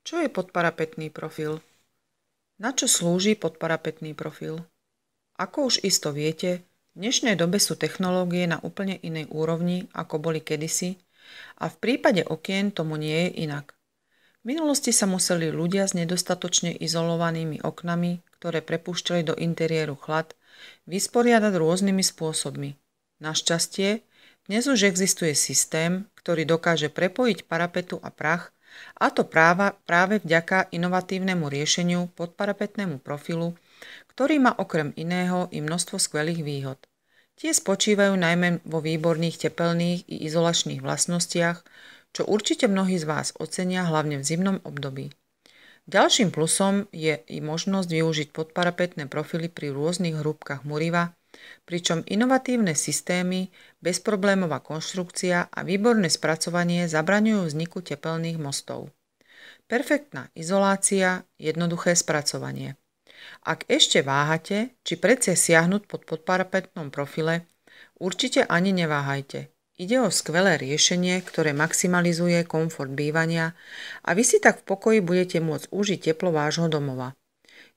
Čo je podparapetný profil? Na čo slúži podparapetný profil? Ako už isto viete, v dnešnej dobe sú technológie na úplne inej úrovni, ako boli kedysi, a v prípade okien tomu nie je inak. V minulosti sa museli ľudia s nedostatočne izolovanými oknami, ktoré prepúšťali do interiéru chlad, vysporiadať rôznymi spôsobmi. Našťastie, dnes už existuje systém, ktorý dokáže prepojiť parapetu a prach, a to práve vďaka inovatívnemu riešeniu podparapetnému profilu, ktorý má okrem iného i množstvo skvelých výhod. Tie spočívajú najmä vo výborných tepelných i izolačných vlastnostiach, čo určite mnohí z vás ocenia hlavne v zimnom období. Ďalším plusom je i možnosť využiť podparapetné profily pri rôznych hrúbkach muriva, pričom inovatívne systémy, bezproblémová konštrukcia a výborné spracovanie zabraňujú vzniku tepelných mostov. Perfektná izolácia, jednoduché spracovanie. Ak ešte váhate, či predsa siahnuť po podparapetnom profile, určite ani neváhajte. Ide o skvelé riešenie, ktoré maximalizuje komfort bývania a vy si tak v pokoji budete môcť užiť teplo vášho domova.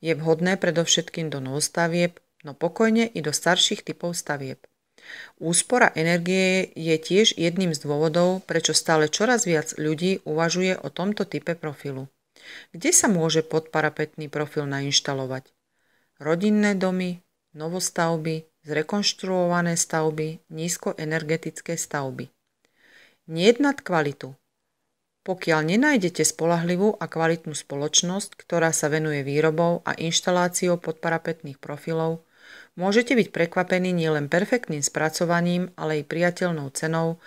Je vhodné predovšetkým do novostavieb, no pokojne i do starších typov stavieb. Úspora energie je tiež jedným z dôvodov, prečo stále čoraz viac ľudí uvažuje o tomto type profilu. Kde sa môže podparapetný profil nainštalovať? Rodinné domy, novostavby, zrekonštruované stavby, nízkoenergetické stavby. Nejednať kvalitu. Pokiaľ nenájdete spoľahlivú a kvalitnú spoločnosť, ktorá sa venuje výrobou a inštaláciou podparapetných profilov, môžete byť prekvapení nielen perfektným spracovaním, ale i priateľnou cenou,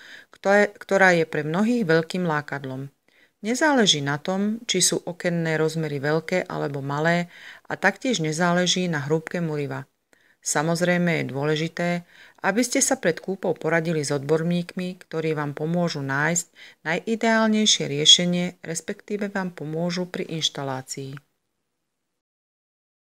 ktorá je pre mnohých veľkým lákadlom. Nezáleží na tom, či sú okenné rozmery veľké alebo malé, a taktiež nezáleží na hrúbke muriva. Samozrejme je dôležité, aby ste sa pred kúpou poradili s odborníkmi, ktorí vám pomôžu nájsť najideálnejšie riešenie, respektíve vám pomôžu pri inštalácii.